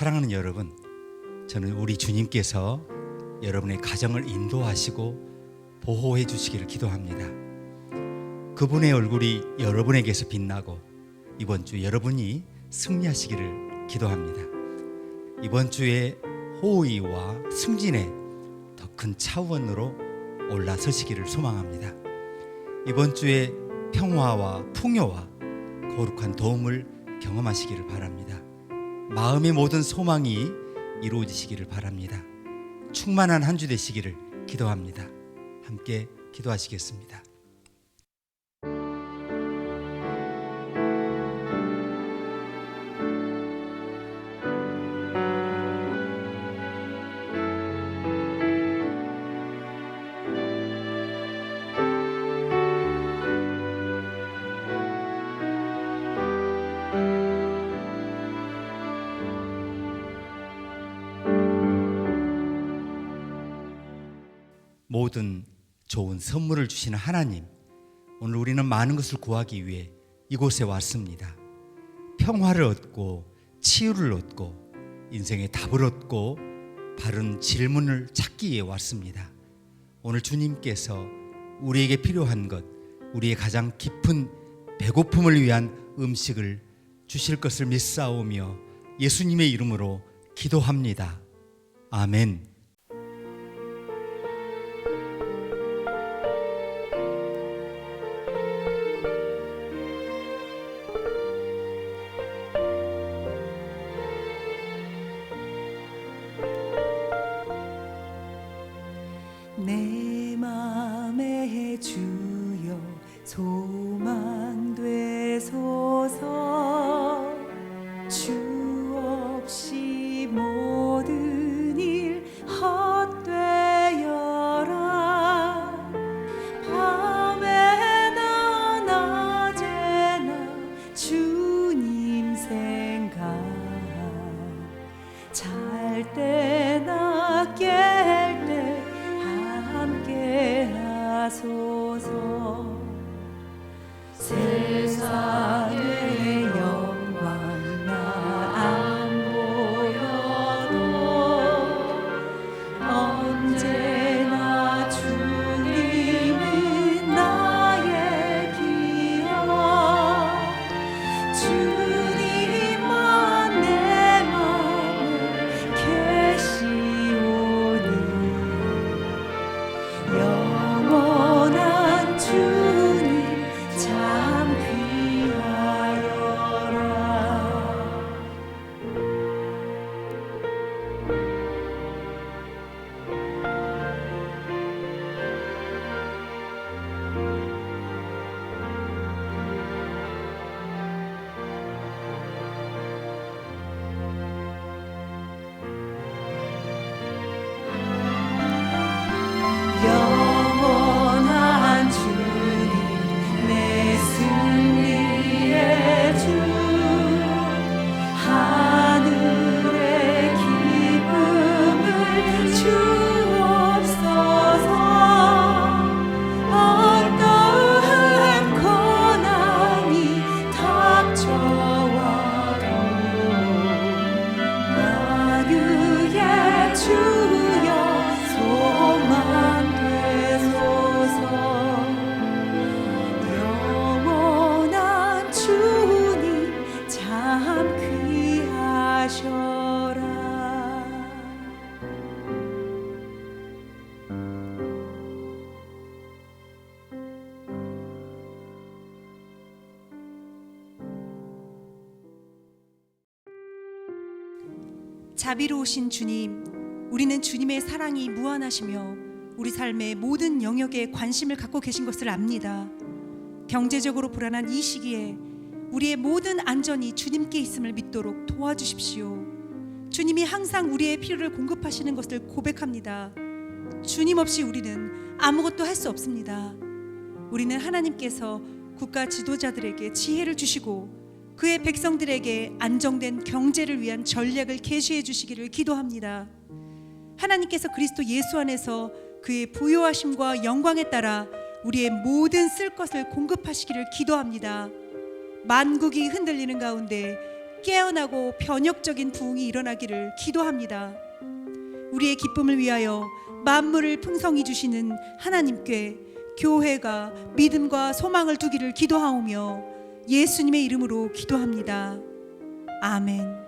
사랑하는 여러분, 저는 우리 주님께서 여러분의 가정을 인도하시고 보호해 주시기를 기도합니다. 그분의 얼굴이 여러분에게서 빛나고 이번 주 여러분이 승리하시기를 기도합니다. 이번 주에 호의와 승진의 더 큰 차원으로 올라서시기를 소망합니다. 이번 주에 평화와 풍요와 거룩한 도움을 경험하시기를 바랍니다. 마음의 모든 소망이 이루어지시기를 바랍니다. 충만한 한 주 되시기를 기도합니다. 함께 기도하시겠습니다. 모든 좋은 선물을 주시는 하나님, 오늘 우리는 많은 것을 구하기 위해 이곳에 왔습니다. 평화를 얻고 치유를 얻고 인생의 답을 얻고 바른 질문을 찾기 위해 왔습니다. 오늘 주님께서 우리에게 필요한 것, 우리의 가장 깊은 배고픔을 위한 음식을 주실 것을 믿사오며 예수님의 이름으로 기도합니다. 아멘. 내 맘에 주여 소망 되소서. 주 없이 모든 일 헛되어라. 밤에나 낮에나 주님 생각, 잘 때나 깰 때 함께 하소서. 세상의 영광 나 안 보여도 언제나 주님은 나의 기억. 주님만 내 맘에 계시오니 영원한 주님 참 귀하여라. 영원한 주님 내 승리의 주, 하늘의 기쁨을 주옵소서. 어떠한 고난이 닥쳐와도 만유의 주여 소망 되소서. 영원한 주님 참 귀하셔라. 자비로우신 주님, 우리는 주님의 사랑이 무한하시며 우리 삶의 모든 영역에 관심을 갖고 계신 것을 압니다. 경제적으로 불안한 이 시기에 우리의 모든 안전이 주님께 있음을 믿도록 도와주십시오. 주님이 항상 우리의 필요를 공급하시는 것을 고백합니다. 주님 없이 우리는 아무것도 할 수 없습니다. 우리는 하나님께서 국가 지도자들에게 지혜를 주시고 그의 백성들에게 안정된 경제를 위한 전략을 계시해 주시기를 기도합니다. 하나님께서 그리스도 예수 안에서 그의 부요하심과 영광에 따라 우리의 모든 쓸 것을 공급하시기를 기도합니다. 만국이 흔들리는 가운데 깨어나고 변혁적인 부흥이 일어나기를 기도합니다. 우리의 기쁨을 위하여 만물을 풍성히 주시는 하나님께 교회가 믿음과 소망을 두기를 기도하오며 예수님의 이름으로 기도합니다. 아멘.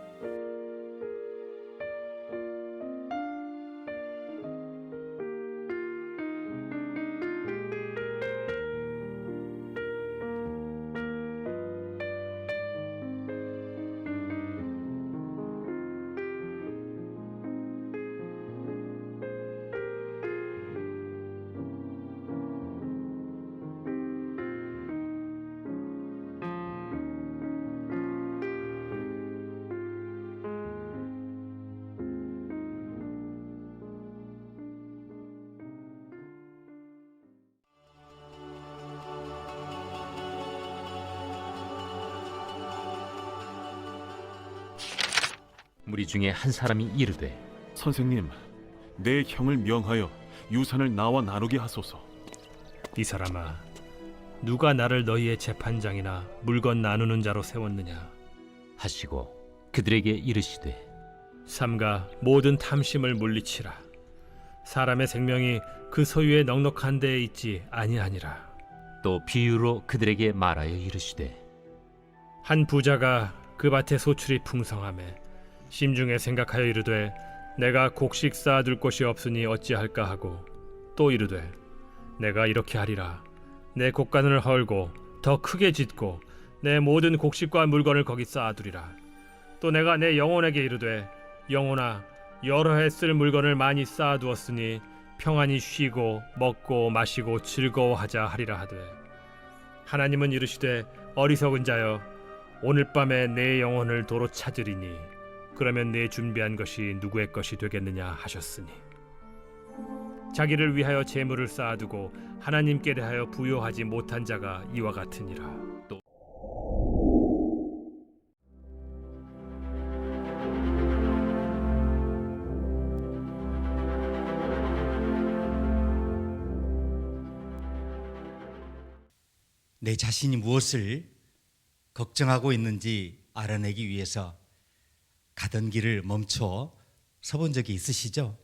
무리 중에 한 사람이 이르되 선생님, 내 형을 명하여 유산을 나와 나누게 하소서. 이 사람아, 누가 나를 너희의 재판장이나 물건 나누는 자로 세웠느냐? 하시고 그들에게 이르시되 삼가 모든 탐심을 물리치라. 사람의 생명이 그 소유의 넉넉한 데에 있지 아니하니라. 또 비유로 그들에게 말하여 이르시되 한 부자가 그 밭에 소출이 풍성하매 심중에 생각하여 이르되 내가 곡식 쌓아둘 곳이 없으니 어찌할까 하고 또 이르되 내가 이렇게 하리라. 내 곡간을 헐고 더 크게 짓고 내 모든 곡식과 물건을 거기 쌓아두리라. 또 내가 내 영혼에게 이르되 영혼아, 여러 해 쓸 물건을 많이 쌓아두었으니 평안히 쉬고 먹고 마시고 즐거워하자 하리라 하되 하나님은 이르시되 어리석은 자여, 오늘 밤에 내 영혼을 도로 찾으리니 그러면 내 준비한 것이 누구의 것이 되겠느냐 하셨으니 자기를 위하여 재물을 쌓아두고 하나님께 대하여 부요하지 못한 자가 이와 같으니라. 또 내 자신이 무엇을 걱정하고 있는지 알아내기 위해서 가던 길을 멈춰 서본 적이 있으시죠?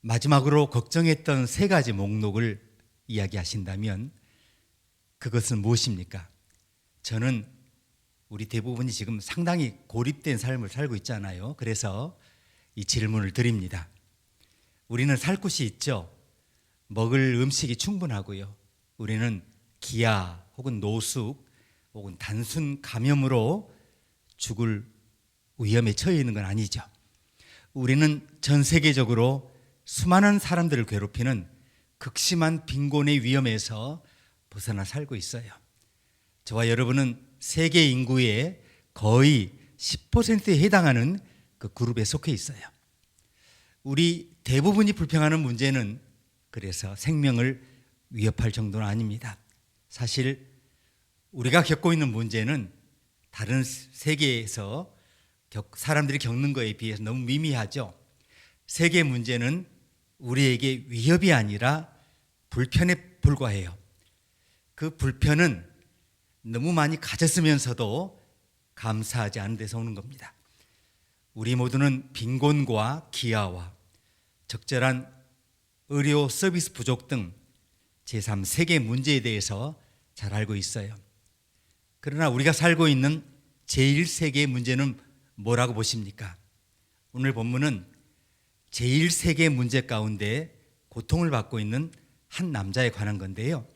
마지막으로 걱정했던 세 가지 목록을 이야기하신다면 그것은 무엇입니까? 저는 우리 대부분이 지금 상당히 고립된 삶을 살고 있잖아요. 그래서 이 질문을 드립니다. 우리는 살 곳이 있죠. 먹을 음식이 충분하고요. 우리는 기아 혹은 노숙 혹은 단순 감염으로 죽을 위험에 처해 있는 건 아니죠. 우리는 전 세계적으로 수많은 사람들을 괴롭히는 극심한 빈곤의 위험에서 벗어나 살고 있어요. 저와 여러분은 세계 인구의 거의 10%에 해당하는 그 그룹에 속해 있어요. 우리 대부분이 불평하는 문제는 그래서 생명을 위협할 정도는 아닙니다. 사실 우리가 겪고 있는 문제는 다른 세계에서 사람들이 겪는 것에 비해서 너무 미미하죠. 세계 문제는 우리에게 위협이 아니라 불편에 불과해요. 그 불편은 너무 많이 가졌으면서도 감사하지 않은 데서 오는 겁니다. 우리 모두는 빈곤과 기아와 적절한 의료 서비스 부족 등 제3세계 문제에 대해서 잘 알고 있어요. 그러나 우리가 살고 있는 제1세계의 문제는 뭐라고 보십니까? 오늘 본문은 제1세계 문제 가운데 고통을 받고 있는 한 남자에 관한 건데요.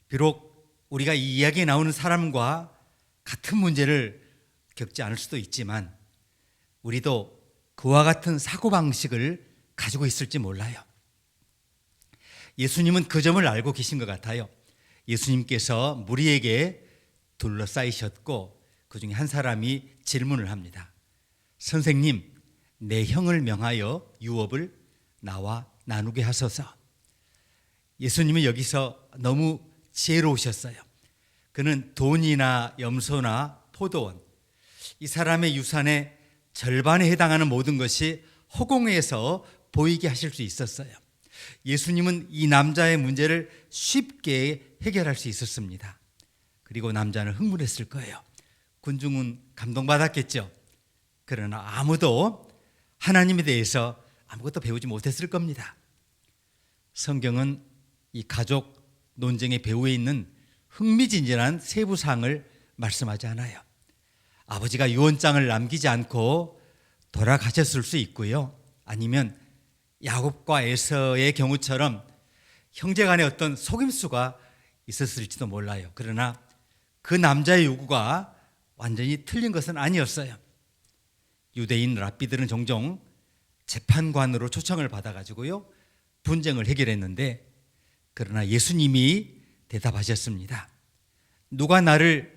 비록 우리가 이 이야기에 나오는 사람과 같은 문제를 겪지 않을 수도 있지만 우리도 그와 같은 사고방식을 가지고 있을지 몰라요. 예수님은 그 점을 알고 계신 것 같아요. 예수님께서 무리에게 둘러싸이셨고 그 중에 한 사람이 질문을 합니다. 선생님, 내 형을 명하여 유업을 나와 나누게 하소서. 예수님은 여기서 너무 지혜로우셨어요. 그는 돈이나 염소나 포도원, 이 사람의 유산의 절반에 해당하는 모든 것이 허공에서 보이게 하실 수 있었어요. 예수님은 이 남자의 문제를 쉽게 해결할 수 있었습니다. 그리고 남자는 흥분했을 거예요. 군중은 감동받았겠죠. 그러나 아무도 하나님에 대해서 아무것도 배우지 못했을 겁니다. 성경은 이 가족 논쟁의 배후에 있는 흥미진진한 세부사항을 말씀하지 않아요. 아버지가 유언장을 남기지 않고 돌아가셨을 수 있고요. 아니면 야곱과 에서의 경우처럼 형제간에 어떤 속임수가 있었을지도 몰라요. 그러나 그 남자의 요구가 완전히 틀린 것은 아니었어요. 유대인 랍비들은 종종 재판관으로 초청을 받아가지고요 분쟁을 해결했는데, 그러나 예수님이 대답하셨습니다. 누가 나를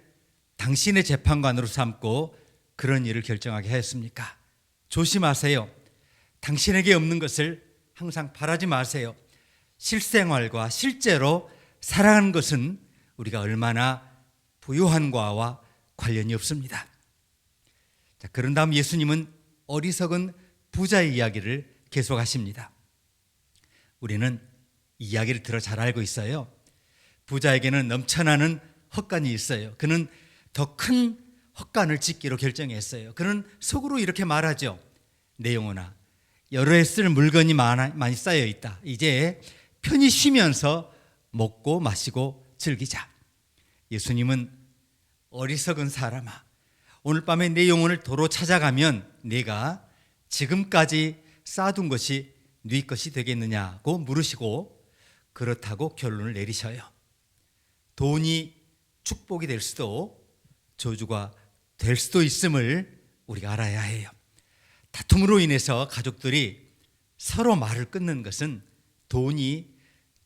당신의 재판관으로 삼고 그런 일을 결정하게 하였습니까? 조심하세요. 당신에게 없는 것을 항상 바라지 마세요. 실생활과 실제로 살아가는 것은 우리가 얼마나 부유한가와 관련이 없습니다. 자, 그런 다음 예수님은 어리석은 부자의 이야기를 계속하십니다. 우리는 이 이야기를 들어 잘 알고 있어요. 부자에게는 넘쳐나는 헛간이 있어요. 그는 더 큰 헛간을 짓기로 결정했어요. 그는 속으로 이렇게 말하죠. 내 영혼아, 여러 해 쓸 물건이 많이 쌓여 있다. 이제 편히 쉬면서 먹고 마시고 즐기자. 예수님은 어리석은 사람아, 오늘 밤에 내 영혼을 도로 찾아가면 내가 지금까지 쌓아둔 것이 네 것이 되겠느냐고 물으시고 그렇다고 결론을 내리셔요. 돈이 축복이 될 수도 저주가 될 수도 있음을 우리가 알아야 해요. 다툼으로 인해서 가족들이 서로 말을 끊는 것은 돈이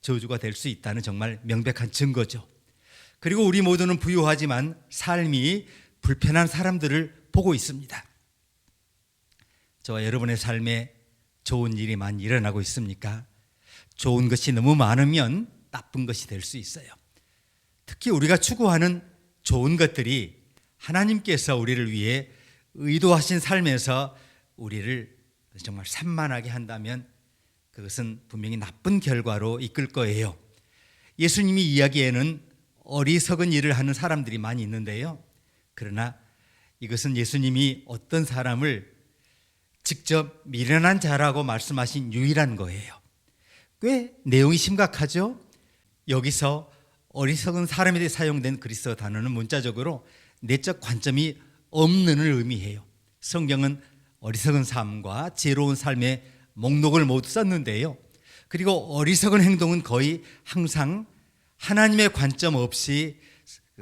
저주가 될 수 있다는 정말 명백한 증거죠. 그리고 우리 모두는 부유하지만 삶이 불편한 사람들을 보고 있습니다. 저와 여러분의 삶에 좋은 일이 많이 일어나고 있습니까? 좋은 것이 너무 많으면 나쁜 것이 될 수 있어요. 특히 우리가 추구하는 좋은 것들이 하나님께서 우리를 위해 의도하신 삶에서 우리를 정말 산만하게 한다면 그것은 분명히 나쁜 결과로 이끌 거예요. 예수님이 이야기에는 어리석은 일을 하는 사람들이 많이 있는데요. 그러나 이것은 예수님이 어떤 사람을 직접 미련한 자라고 말씀하신 유일한 거예요. 꽤 내용이 심각하죠? 여기서 어리석은 사람에 대해 사용된 그리스어 단어는 문자적으로 내적 관점이 없는을 의미해요. 성경은 어리석은 삶과 지혜로운 삶의 목록을 모두 썼는데요. 그리고 어리석은 행동은 거의 항상 하나님의 관점 없이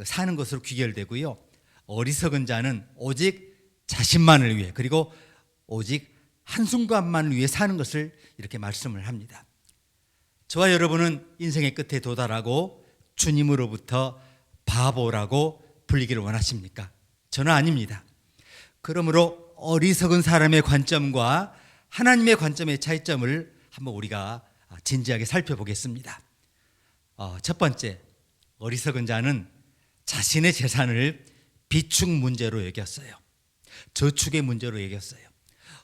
사는 것으로 귀결되고요. 어리석은 자는 오직 자신만을 위해, 그리고 오직 한순간만을 위해 사는 것을 이렇게 말씀을 합니다. 저와 여러분은 인생의 끝에 도달하고 주님으로부터 바보라고 불리기를 원하십니까? 저는 아닙니다. 그러므로 어리석은 사람의 관점과 하나님의 관점의 차이점을 한번 우리가 진지하게 살펴보겠습니다. 첫 번째, 어리석은 자는 자신의 재산을 비축 문제로 여겼어요. 저축의 문제로 여겼어요.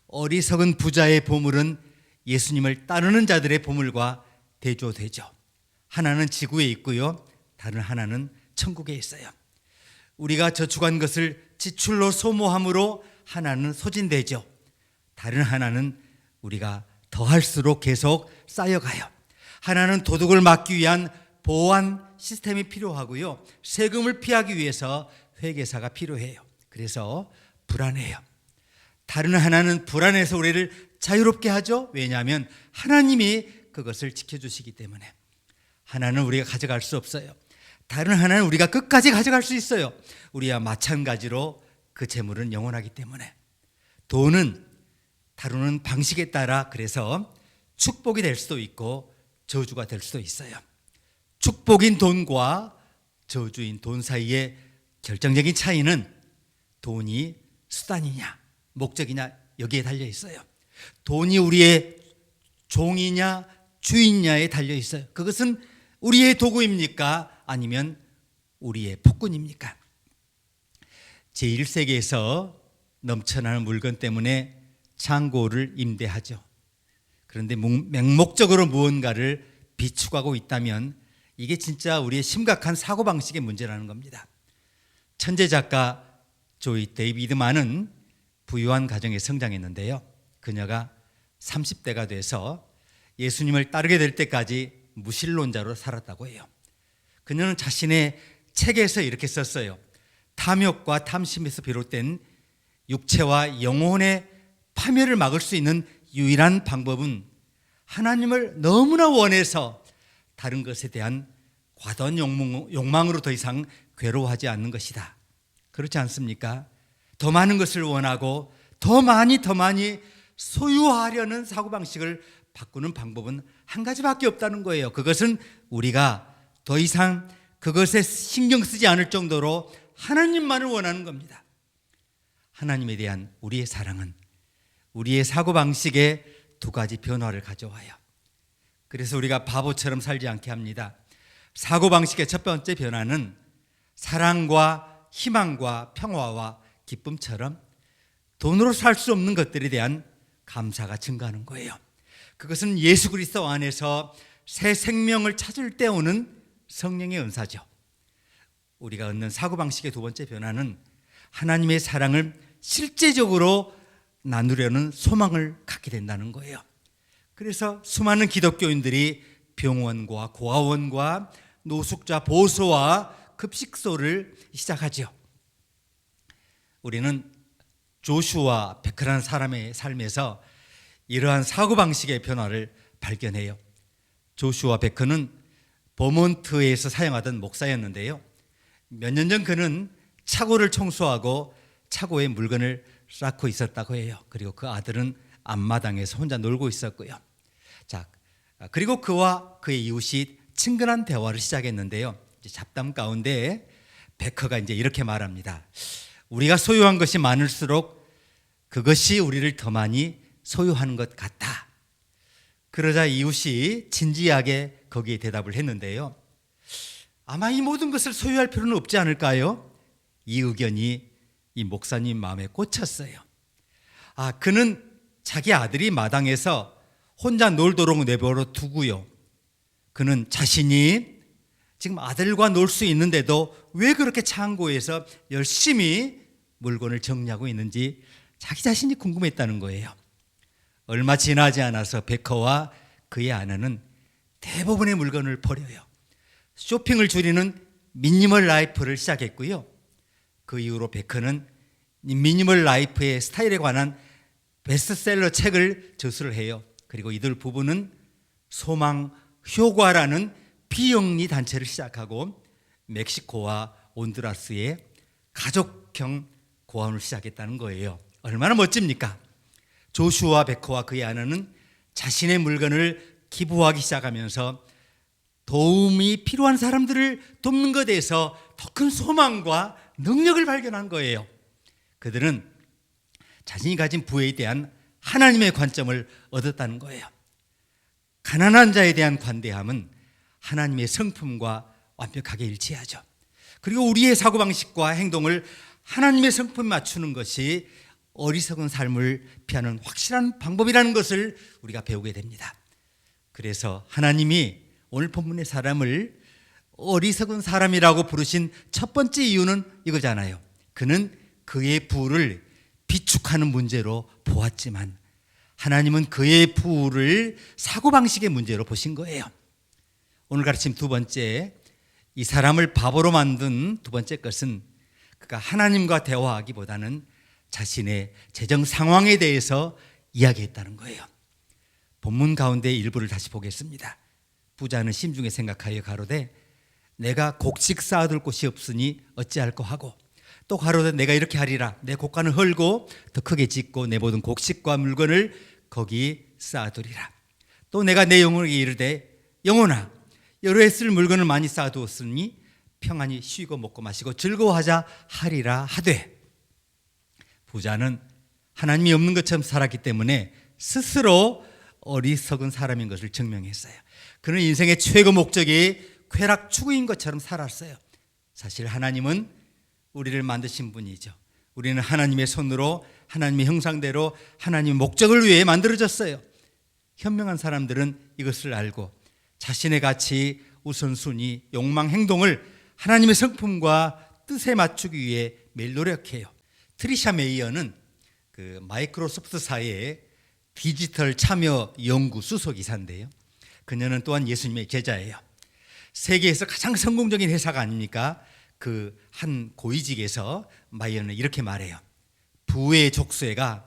어리석은 부자의 보물은 예수님을 따르는 자들의 보물과 대조되죠. 하나는 지구에 있고요, 다른 하나는 천국에 있어요. 우리가 저축한 것을 지출로 소모함으로 하나는 소진되죠. 다른 하나는 우리가 더할수록 계속 쌓여가요. 하나는 도둑을 막기 위한 보안 시스템이 필요하고요, 세금을 피하기 위해서 회계사가 필요해요. 그래서 불안해요. 다른 하나는 불안해서 우리를 자유롭게 하죠. 왜냐하면 하나님이 그것을 지켜주시기 때문에. 하나는 우리가 가져갈 수 없어요. 다른 하나는 우리가 끝까지 가져갈 수 있어요. 우리와 마찬가지로 그 재물은 영원하기 때문에. 돈은 다루는 방식에 따라 그래서 축복이 될 수도 있고 저주가 될 수도 있어요. 축복인 돈과 저주인 돈 사이의 결정적인 차이는 돈이 수단이냐 목적이냐 여기에 달려 있어요. 돈이 우리의 종이냐 주인냐에 달려 있어요. 그것은 우리의 도구입니까? 아니면 우리의 폭군입니까? 제1세기에서 넘쳐나는 물건 때문에 창고를 임대하죠. 그런데 맹목적으로 무언가를 비축하고 있다면 이게 진짜 우리의 심각한 사고방식의 문제라는 겁니다. 천재 작가 조이 데이비드만은 부유한 가정에 성장했는데요. 그녀가 30대가 돼서 예수님을 따르게 될 때까지 무신론자로 살았다고 해요. 그녀는 자신의 책에서 이렇게 썼어요. 탐욕과 탐심에서 비롯된 육체와 영혼의 파멸을 막을 수 있는 유일한 방법은 하나님을 너무나 원해서 다른 것에 대한 과도한 욕망으로 더 이상 괴로워하지 않는 것이다. 그렇지 않습니까? 더 많은 것을 원하고 더 많이 소유하려는 사고방식을 바꾸는 방법은 한 가지밖에 없다는 거예요. 그것은 우리가 더 이상 그것에 신경 쓰지 않을 정도로 하나님만을 원하는 겁니다. 하나님에 대한 우리의 사랑은 우리의 사고방식에 두 가지 변화를 가져와요. 그래서 우리가 바보처럼 살지 않게 합니다. 사고방식의 첫 번째 변화는 사랑과 희망과 평화와 기쁨처럼 돈으로 살 수 없는 것들에 대한 감사가 증가하는 거예요. 그것은 예수 그리스도 안에서 새 생명을 찾을 때 오는 성령의 은사죠. 우리가 얻는 사고방식의 두 번째 변화는 하나님의 사랑을 실제적으로 나누려는 소망을 갖게 된다는 거예요. 그래서 수많은 기독교인들이 병원과 고아원과 노숙자 보호소와 급식소를 시작하죠. 우리는 조슈아 베크라는 사람의 삶에서 이러한 사고방식의 변화를 발견해요. 조슈아 베크는 버몬트에서 사용하던 목사였는데요. 몇 년 전 그는 차고를 청소하고 차고에 물건을 쌓고 있었다고 해요. 그리고 그 아들은 앞마당에서 혼자 놀고 있었고요. 자, 그리고 그와 그의 이웃이 친근한 대화를 시작했는데요. 이제 잡담 가운데 베커가 이제 이렇게 말합니다. 우리가 소유한 것이 많을수록 그것이 우리를 더 많이 소유하는 것 같다. 그러자 이웃이 진지하게 거기에 대답을 했는데요. 아마 이 모든 것을 소유할 필요는 없지 않을까요? 이 의견이 이 목사님 마음에 꽂혔어요. 그는 자기 아들이 마당에서 혼자 놀도록 내버려 두고요. 그는 자신이 지금 아들과 놀 수 있는데도 왜 그렇게 창고에서 열심히 물건을 정리하고 있는지 자기 자신이 궁금했다는 거예요. 얼마 지나지 않아서 베커와 그의 아내는 대부분의 물건을 버려요. 쇼핑을 줄이는 미니멀 라이프를 시작했고요. 그 이후로 베커는 미니멀 라이프의 스타일에 관한 베스트셀러 책을 저술을 해요. 그리고 이들 부부는 소망 효과라는 비영리 단체를 시작하고 멕시코와 온두라스의 가족형 고아원을 시작했다는 거예요. 얼마나 멋집니까? 조슈아 베커와 그의 아내는 자신의 물건을 기부하기 시작하면서 도움이 필요한 사람들을 돕는 것에 대해서 더 큰 소망과 능력을 발견한 거예요. 그들은 자신이 가진 부에 대한 하나님의 관점을 얻었다는 거예요. 가난한 자에 대한 관대함은 하나님의 성품과 완벽하게 일치하죠. 그리고 우리의 사고방식과 행동을 하나님의 성품에 맞추는 것이 어리석은 삶을 피하는 확실한 방법이라는 것을 우리가 배우게 됩니다. 그래서 하나님이 오늘 본문의 사람을 어리석은 사람이라고 부르신 첫 번째 이유는 이거잖아요. 그는 그의 부를 비축하는 문제로 보았지만 하나님은 그의 부를 사고방식의 문제로 보신 거예요. 오늘 가르침 두 번째, 이 사람을 바보로 만든 두 번째 것은 그가 하나님과 대화하기보다는 자신의 재정 상황에 대해서 이야기했다는 거예요. 본문 가운데 일부를 다시 보겠습니다. 부자는 심중에 생각하여 가로되 내가 곡식 쌓아둘 곳이 없으니 어찌할꼬 하고 또 가로되 내가 이렇게 하리라 내 곡간을 헐고 더 크게 짓고 내 모든 곡식과 물건을 거기 쌓아두리라. 또 내가 내 영혼에게 이르되 영혼아 여러 해 쓸 물건을 많이 쌓아두었으니 평안히 쉬고 먹고 마시고 즐거워하자 하리라 하되 부자는 하나님이 없는 것처럼 살았기 때문에 스스로 어리석은 사람인 것을 증명했어요. 그는 인생의 최고 목적이 쾌락 추구인 것처럼 살았어요. 사실 하나님은 우리를 만드신 분이죠. 우리는 하나님의 손으로 하나님의 형상대로 하나님의 목적을 위해 만들어졌어요. 현명한 사람들은 이것을 알고 자신의 가치, 우선순위, 욕망, 행동을 하나님의 성품과 뜻에 맞추기 위해 매일 노력해요. 트리샤 메이어는 그 마이크로소프트사의 디지털 참여 연구 수석이사인데요. 그녀는 또한 예수님의 제자예요. 세계에서 가장 성공적인 회사가 아닙니까? 그 한 고위직에서 마이어는 이렇게 말해요. 부의 족쇄가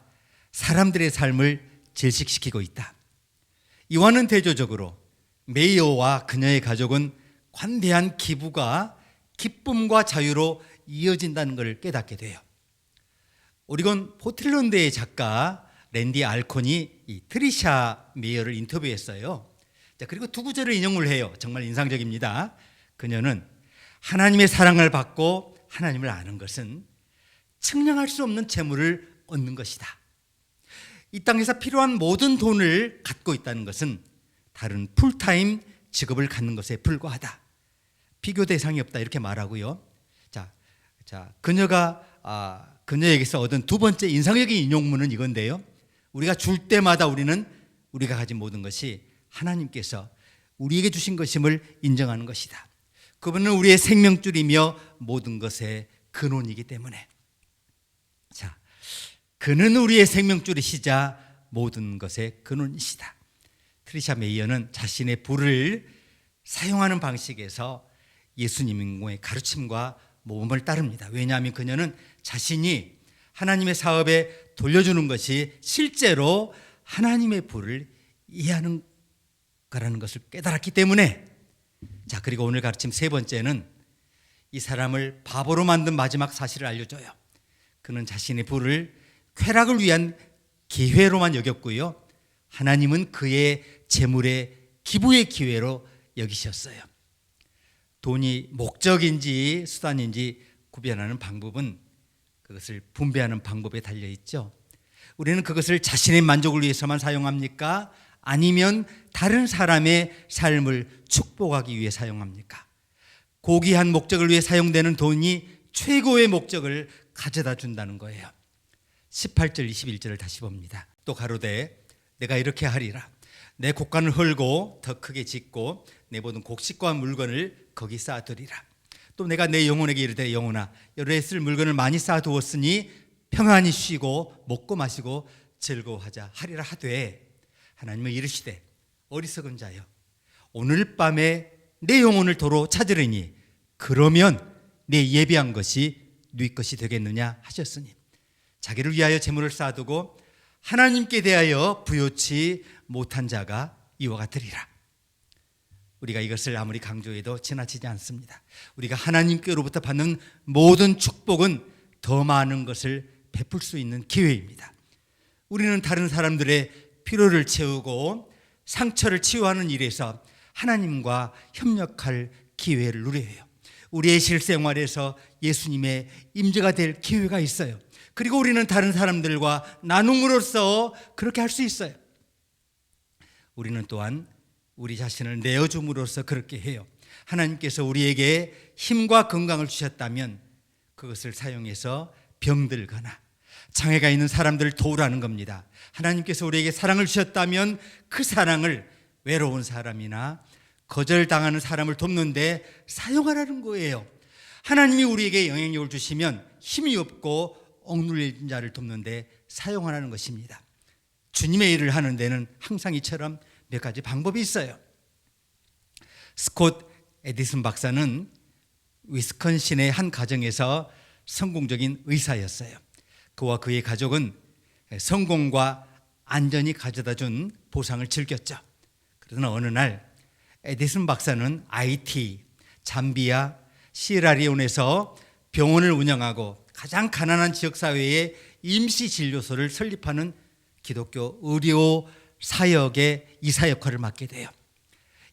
사람들의 삶을 질식시키고 있다. 이와는 대조적으로 메이어와 그녀의 가족은 관대한 기부가 기쁨과 자유로 이어진다는 것을 깨닫게 돼요. 오리건 포틀랜드의 작가 랜디 알콘이 이 트리샤 메이어를 인터뷰했어요. 자, 그리고 두 구절을 인용을 해요. 정말 인상적입니다. 그녀는 하나님의 사랑을 받고 하나님을 아는 것은 측량할 수 없는 재물을 얻는 것이다. 이 땅에서 필요한 모든 돈을 갖고 있다는 것은 다른 풀타임 직업을 갖는 것에 불과하다. 비교 대상이 없다 이렇게 말하고요. 자, 그녀에게서 얻은 두 번째 인상적인 인용문은 이건데요. 우리가 줄 때마다 우리는 우리가 가진 모든 것이 하나님께서 우리에게 주신 것임을 인정하는 것이다. 그분은 우리의 생명줄이며 모든 것의 근원이기 때문에. 자, 그는 우리의 생명줄이시자 모든 것의 근원이시다. 트리샤 메이어는 자신의 부를 사용하는 방식에서 예수님의 가르침과 모범을 따릅니다. 왜냐하면 그녀는 자신이 하나님의 사업에 돌려주는 것이 실제로 하나님의 부를 이해하는 거라는 것을 깨달았기 때문에. 자, 그리고 오늘 가르침 세 번째는 이 사람을 바보로 만든 마지막 사실을 알려줘요. 그는 자신의 부를 쾌락을 위한 기회로만 여겼고요. 하나님은 그의 재물의 기부의 기회로 여기셨어요. 돈이 목적인지 수단인지 구별하는 방법은 그것을 분배하는 방법에 달려있죠. 우리는 그것을 자신의 만족을 위해서만 사용합니까? 아니면 다른 사람의 삶을 축복하기 위해 사용합니까? 고귀한 목적을 위해 사용되는 돈이 최고의 목적을 가져다 준다는 거예요. 18절 21절을 다시 봅니다. 또 가로되 내가 이렇게 하리라. 내 곡간을 헐고 더 크게 짓고 내 모든 곡식과 물건을 거기 쌓아두리라. 또 내가 내 영혼에게 이르되 영혼아 여러에 쓸 물건을 많이 쌓아두었으니 평안히 쉬고 먹고 마시고 즐거워하자 하리라 하되 하나님은 이르시되 어리석은 자여 오늘 밤에 내 영혼을 도로 찾으리니 그러면 내 예비한 것이 네 것이 되겠느냐 하셨으니 자기를 위하여 재물을 쌓아두고 하나님께 대하여 부요치 못한 자가 이와 같으리라. 우리가 이것을 아무리 강조해도 지나치지 않습니다. 우리가 하나님께로부터 받는 모든 축복은 더 많은 것을 베풀 수 있는 기회입니다. 우리는 다른 사람들의 필요를 채우고 상처를 치유하는 일에서 하나님과 협력할 기회를 누려요. 우리의 실생활에서 예수님의 임재가 될 기회가 있어요. 그리고 우리는 다른 사람들과 나눔으로써 그렇게 할 수 있어요. 우리는 또한 우리 자신을 내어줌으로써 그렇게 해요. 하나님께서 우리에게 힘과 건강을 주셨다면 그것을 사용해서 병들거나 장애가 있는 사람들을 도우라는 겁니다. 하나님께서 우리에게 사랑을 주셨다면 그 사랑을 외로운 사람이나 거절당하는 사람을 돕는데 사용하라는 거예요. 하나님이 우리에게 영향력을 주시면 힘이 없고 억눌린 자를 돕는데 사용하라는 것입니다. 주님의 일을 하는 데는 항상 이처럼 몇 가지 방법이 있어요. 스콧 에디슨 박사는 위스콘신의 한 가정에서 성공적인 의사였어요. 그와 그의 가족은 성공과 안전이 가져다 준 보상을 즐겼죠. 그러나 어느 날 에디슨 박사는 아이티, 잠비아, 시에라리온에서 병원을 운영하고 가장 가난한 지역사회에 임시진료소를 설립하는 기독교 의료 사역의 이사 역할을 맡게 돼요.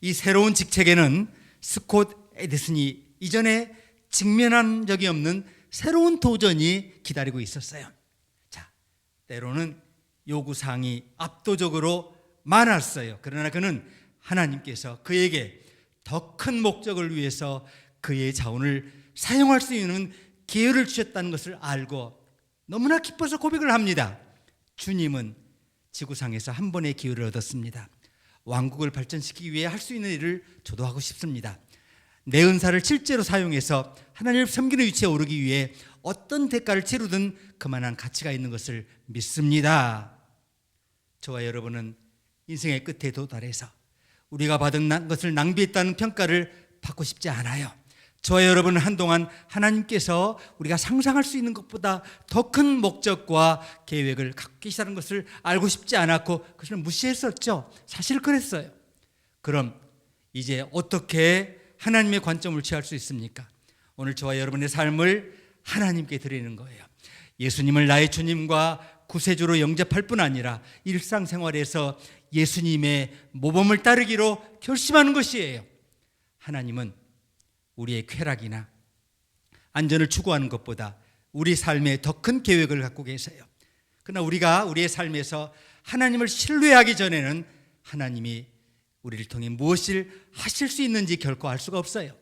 이 새로운 직책에는 스콧 에디슨이 이전에 직면한 적이 없는 새로운 도전이 기다리고 있었어요. 자, 때로는 요구사항이 압도적으로 많았어요. 그러나 그는 하나님께서 그에게 더 큰 목적을 위해서 그의 자원을 사용할 수 있는 기회를 주셨다는 것을 알고 너무나 기뻐서 고백을 합니다. 주님은 지구상에서 한 번의 기회를 얻었습니다. 왕국을 발전시키기 위해 할 수 있는 일을 저도 하고 싶습니다. 내 은사를 실제로 사용해서 하나님을 섬기는 위치에 오르기 위해 어떤 대가를 치르든 그만한 가치가 있는 것을 믿습니다. 저와 여러분은 인생의 끝에 도달해서 우리가 받은 것을 낭비했다는 평가를 받고 싶지 않아요. 저와 여러분은 한동안 하나님께서 우리가 상상할 수 있는 것보다 더 큰 목적과 계획을 갖고 계시다는 것을 알고 싶지 않았고 그것을 무시했었죠. 사실 그랬어요. 그럼 이제 어떻게 하나님의 관점을 취할 수 있습니까? 오늘 저와 여러분의 삶을 하나님께 드리는 거예요. 예수님을 나의 주님과 구세주로 영접할 뿐 아니라 일상생활에서 예수님의 모범을 따르기로 결심하는 것이에요. 하나님은 우리의 쾌락이나 안전을 추구하는 것보다 우리 삶에 더 큰 계획을 갖고 계세요. 그러나 우리가 우리의 삶에서 하나님을 신뢰하기 전에는 하나님이 우리를 통해 무엇을 하실 수 있는지 결코 알 수가 없어요.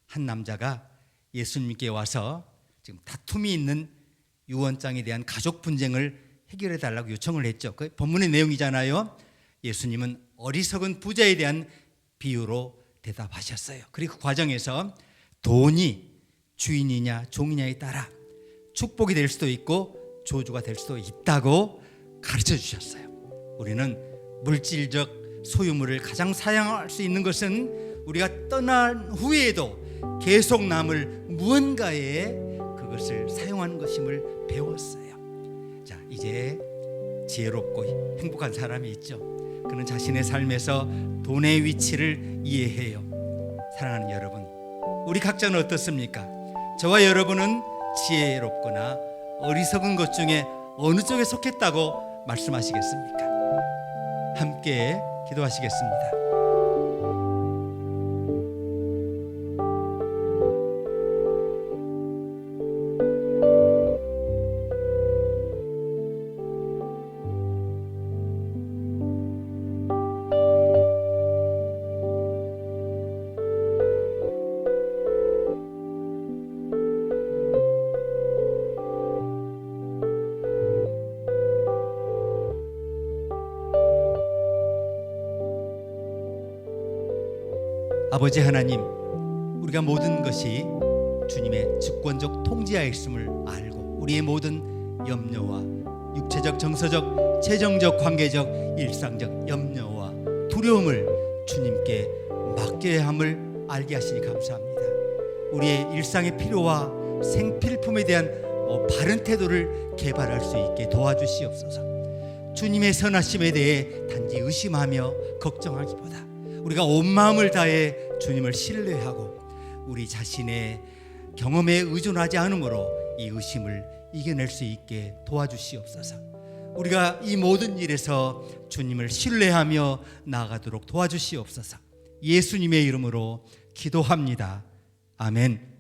한 남자가 예수님께 와서 지금 다툼이 있는 유언장에 대한 가족 분쟁을 해결해 달라고 요청을 했죠. 그 본문의 내용이잖아요. 예수님은 어리석은 부자에 대한 비유로 대답하셨어요. 그리고 그 과정에서 돈이 주인이냐 종이냐에 따라 축복이 될 수도 있고 저주가 될 수도 있다고 가르쳐 주셨어요. 우리는 물질적 소유물을 가장 사용할 수 있는 것은 우리가 떠난 후에도 계속 남을 무언가에 그것을 사용하는 것임을 배웠어요. 자, 이제 지혜롭고 행복한 사람이 있죠. 그는 자신의 삶에서 돈의 위치를 이해해요. 사랑하는 여러분, 우리 각자는 어떻습니까? 저와 여러분은 지혜롭거나 어리석은 것 중에 어느 쪽에 속했다고 말씀하시겠습니까? 함께 기도하시겠습니다. 아버지 하나님, 우리가 모든 것이 주님의 주권적 통제하에 있음을 알고 우리의 모든 염려와 육체적, 정서적, 재정적, 관계적, 일상적 염려와 두려움을 주님께 맡겨야 함을 알게 하시니 감사합니다. 우리의 일상의 필요와 생필품에 대한 바른 태도를 개발할 수 있게 도와주시옵소서. 주님의 선하심에 대해 단지 의심하며 걱정하기보다 우리가 온 마음을 다해 주님을 신뢰하고 우리 자신의 경험에 의존하지 않으므로 이 의심을 이겨낼 수 있게 도와주시옵소서. 우리가 이 모든 일에서 주님을 신뢰하며 나아가도록 도와주시옵소서. 예수님의 이름으로 기도합니다. 아멘.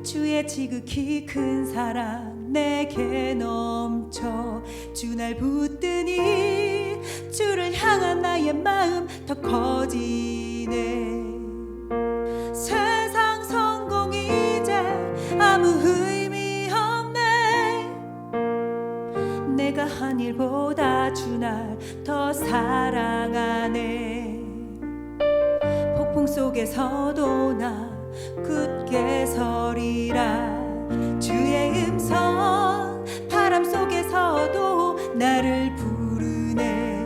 주의 지극히 큰 사랑 내게 넘쳐 주 날 붙드니 주를 향한 나의 마음 더 커지네. 세상 성공이 이제 아무 의미 없네. 내가 한 일보다 주 날 더 사랑하네. 폭풍 속에서도 나 굳게 서리라. 주의 음성 바람 속에서도 나를 부르네.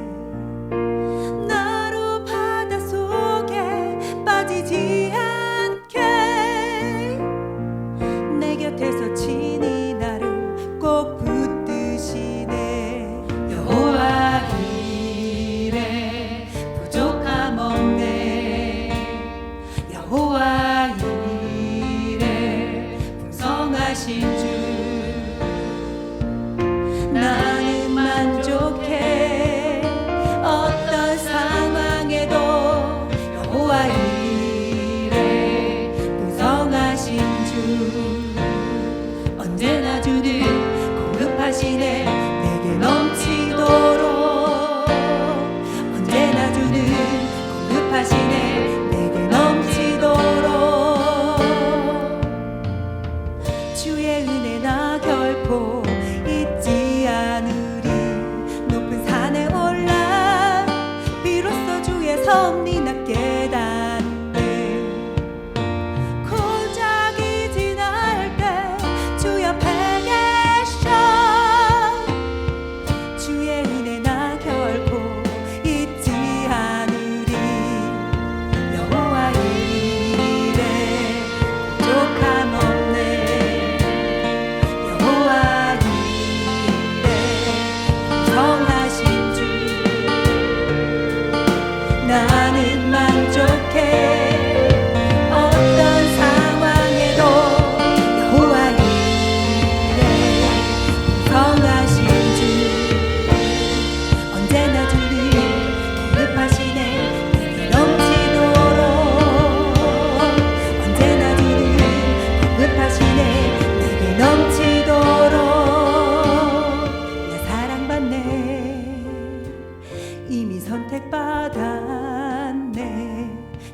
나로 바다 속에 빠지지 않게 내 곁에서 친히 나를 꼭 붙드시네. 여호와 이래 부족함 없네. 여호와 하신 주 나는 만족해. 어떤 상황에도 여호와 이래 풍성하신 주 언제나 주는 공급하시네. 풍성하신 주 나는 만족해 어떤 상황에도 여호와 이래 풍성하신 주 언제나 주를 공급하시네 내게 넘치도록 언제나 주를 공급하시네 내게 넘치도록 나 사랑받네 이미 선택받았네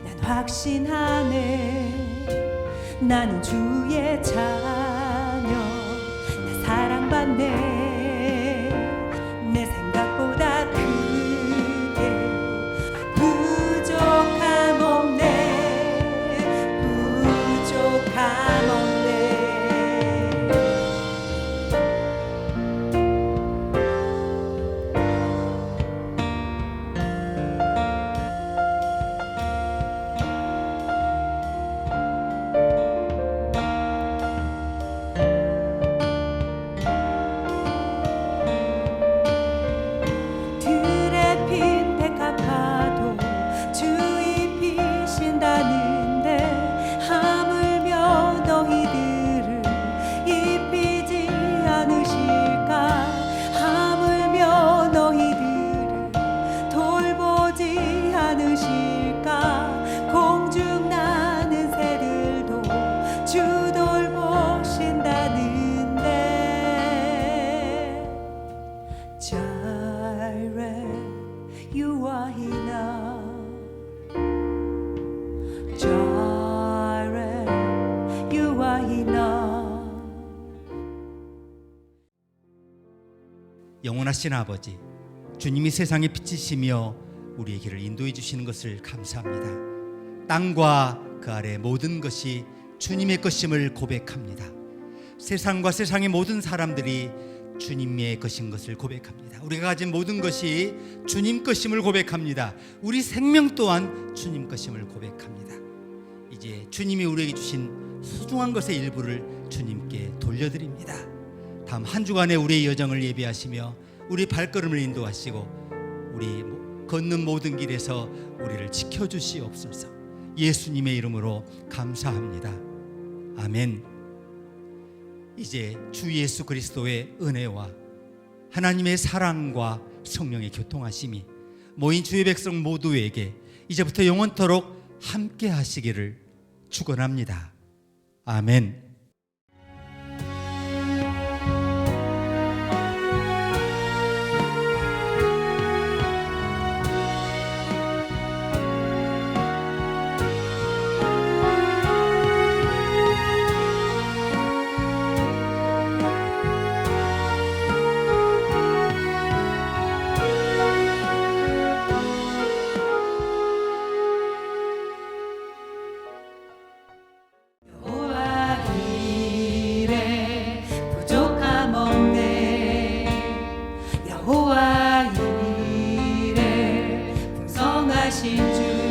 난 확신하네 나는 주의 자녀 나 사랑받네 내 생각보다 크게 부족함 없네 부족함 없네 들에 핀 백합화도 주의 피신다는데 하물며 너희들을 입히지 않으실까 하물며 너희들을 돌보지 않으실까 공중 나는 새들도 주 돌보신다는데 Jireh, you are enough. Jireh, you are enough. 영원하신 아버지, 주님이 세상의 빛이시며 우리의 길을 인도해 주시는 것을 감사합니다. 땅과 그 아래 모든 것이 주님의 것임을 고백합니다. 세상과 세상의 모든 사람들이 주님의 것인 것을 고백합니다. 우리가 가진 모든 것이 주님 것임을 고백합니다. 우리 생명 또한 주님 것임을 고백합니다. 이제 주님이 우리에게 주신 소중한 것의 일부를 주님께 돌려드립니다. 다음 한 주간의 우리의 여정을 예비하시며 우리 발걸음을 인도하시고 우리 걷는 모든 길에서 우리를 지켜주시옵소서. 예수님의 이름으로 감사합니다. 아멘. 이제 주 예수 그리스도의 은혜와 하나님의 사랑과 성령의 교통하심이 모인 주의 백성 모두에게 이제부터 영원토록 함께 하시기를 축원합니다. 아멘. 여호와 이래 부족함 없네 여호와 이래 풍성하신 주